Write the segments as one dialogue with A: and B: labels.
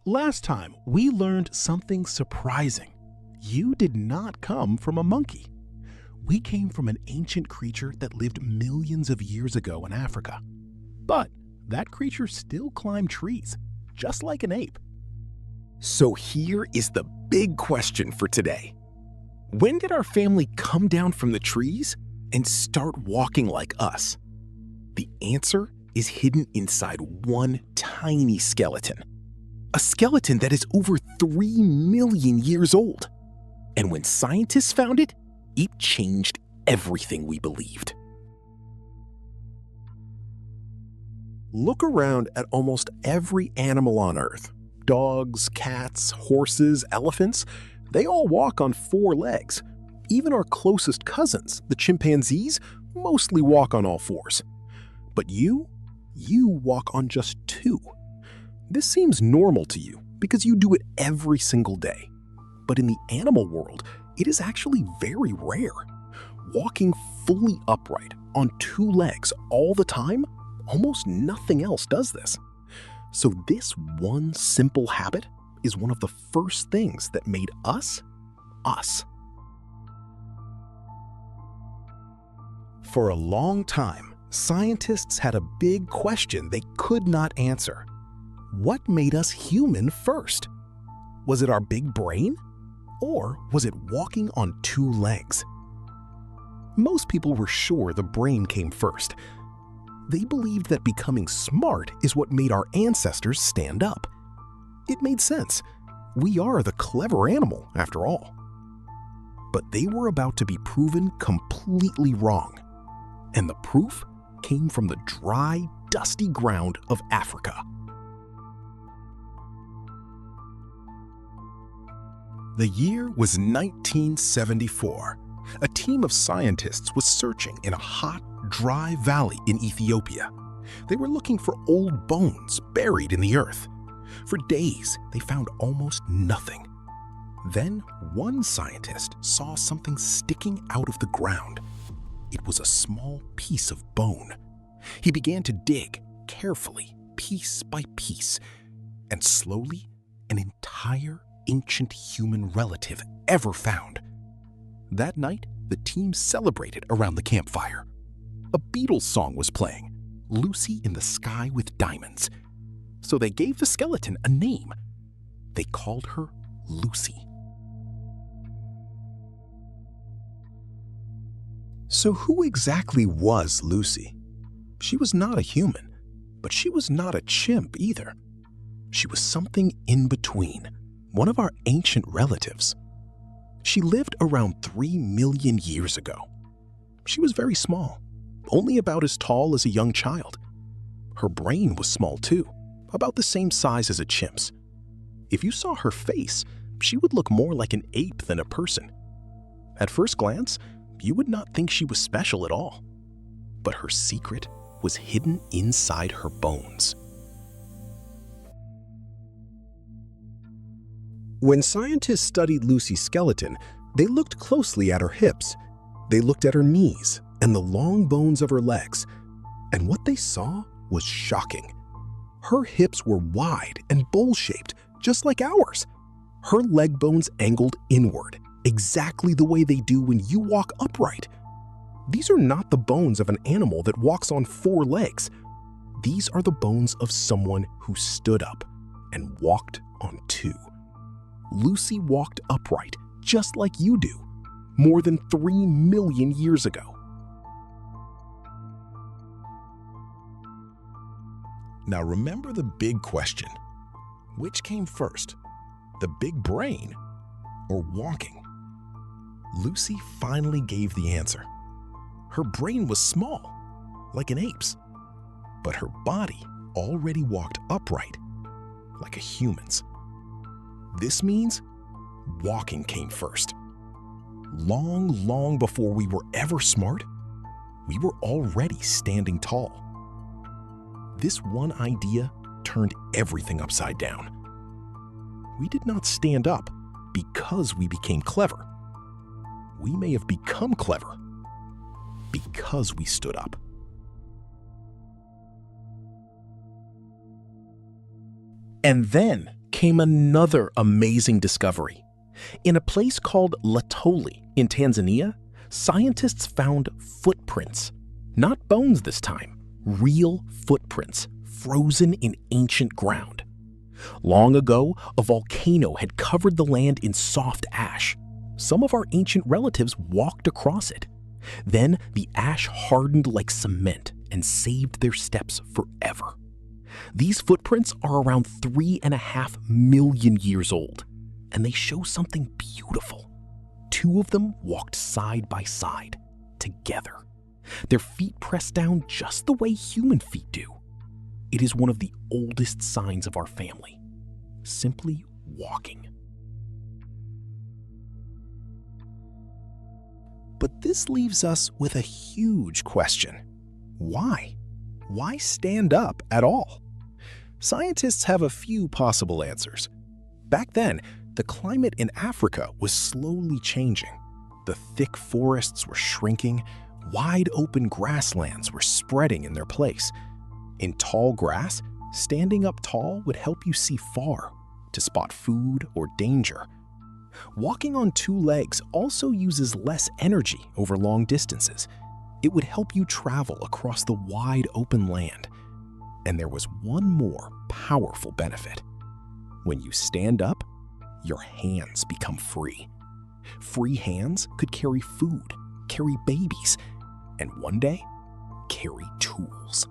A: Last time, we learned something surprising. You did not come from a monkey. We came from an ancient creature that lived millions of years ago in Africa. But that creature still climbed trees, just like an ape.
B: So here is the big question for today. When did our family come down from the trees and start walking like us? The answer is hidden inside one tiny skeleton. A skeleton that is over 3 million years old. And when scientists found it, it changed everything we believed.
C: Look around at almost every animal on Earth. Dogs, cats, horses, elephants, they all walk on 4 legs. Even our closest cousins, the chimpanzees, mostly walk on all 4s. But you walk on just 2. This seems normal to you because you do it every single day. But in the animal world, it is actually very rare. Walking fully upright on 2 legs all the time, almost nothing else does this. So this one simple habit is one of the first things that made us, us.
A: For a long time, scientists had a big question they could not answer. What made us human first? Was it our big brain? Or was it walking on 2 legs? Most people were sure the brain came first. They believed that becoming smart is what made our ancestors stand up. It made sense. We are the clever animal, after all. But they were about to be proven completely wrong. And the proof came from the dry, dusty ground of Africa. The year was 1974. A team of scientists was searching in a hot, dry valley in Ethiopia. They were looking for old bones buried in the earth. For days, they found almost nothing. Then, one scientist saw something sticking out of the ground. It was a small piece of bone. He began to dig, carefully, piece by piece, and slowly, an entire ancient human relative ever found. That night, the team celebrated around the campfire. A Beatles song was playing, Lucy in the Sky with Diamonds. So they gave the skeleton a name. They called her Lucy. So who exactly was Lucy? She was not a human, but she was not a chimp either. She was something in between, one of our ancient relatives. She lived around 3 million years ago. She was very small, only about as tall as a young child. Her brain was small too, about the same size as a chimp's. If you saw her face, she would look more like an ape than a person. At first glance, you would not think she was special at all. But her secret was hidden inside her bones.
C: When scientists studied Lucy's skeleton, they looked closely at her hips. They looked at her knees and the long bones of her legs. And what they saw was shocking. Her hips were wide and bowl-shaped, just like ours. Her leg bones angled inward, exactly the way they do when you walk upright. These are not the bones of an animal that walks on 4 legs. These are the bones of someone who stood up and walked on 2. Lucy walked upright, just like you do, more than 3 million years ago.
A: Now remember the big question. Which came first, the big brain or walking? Lucy finally gave the answer. Her brain was small, like an ape's, but her body already walked upright, like a human's. This means walking came first. Long before we were ever smart, we were already standing tall. This one idea turned everything upside down. We did not stand up because we became clever. We may have become clever because we stood up. And then
B: came another amazing discovery. In a place called Laetoli in Tanzania, scientists found footprints. Not bones this time, real footprints frozen in ancient ground. Long ago, a volcano had covered the land in soft ash. Some of our ancient relatives walked across it. Then the ash hardened like cement and saved their steps forever. These footprints are around 3.5 million years old, and they show something beautiful. 2 of them walked side by side, together. Their feet pressed down just the way human feet do. It is one of the oldest signs of our family, simply walking.
A: But this leaves us with a huge question. Why? Why stand up at all? Scientists have a few possible answers. Back then, the climate in Africa was slowly changing. The thick forests were shrinking, wide open grasslands were spreading in their place. In tall grass, standing up tall would help you see far, to spot food or danger. Walking on 2 legs also uses less energy over long distances. It would help you travel across the wide open land. And there was one more powerful benefit. When you stand up, your hands become free. Free hands could carry food, carry babies, and one day, carry tools.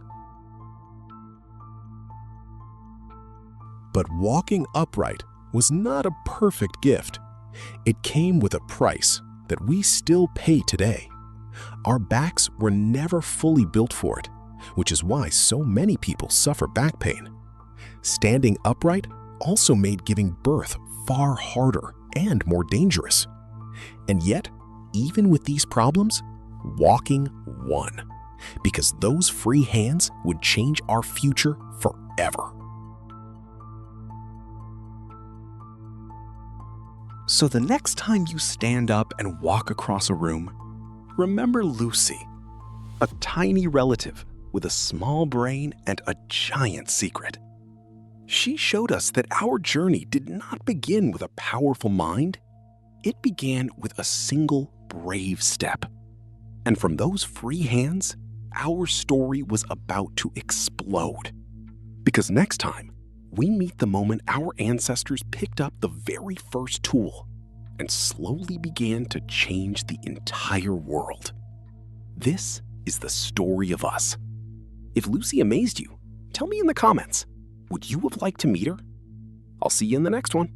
A: But walking upright was not a perfect gift. It came with a price that we still pay today. Our backs were never fully built for it, which is why so many people suffer back pain. Standing upright also made giving birth far harder and more dangerous. And yet, even with these problems, walking won, because those free hands would change our future forever.
B: So the next time you stand up and walk across a room, remember Lucy, a tiny relative with a small brain and a giant secret. She showed us that our journey did not begin with a powerful mind. It began with a single brave step. And from those free hands, our story was about to explode. Because next time, we meet the moment our ancestors picked up the very first tool and slowly began to change the entire world. This is the story of us. If Lucy amazed you, tell me in the comments. Would you have liked to meet her? I'll see you in the next one.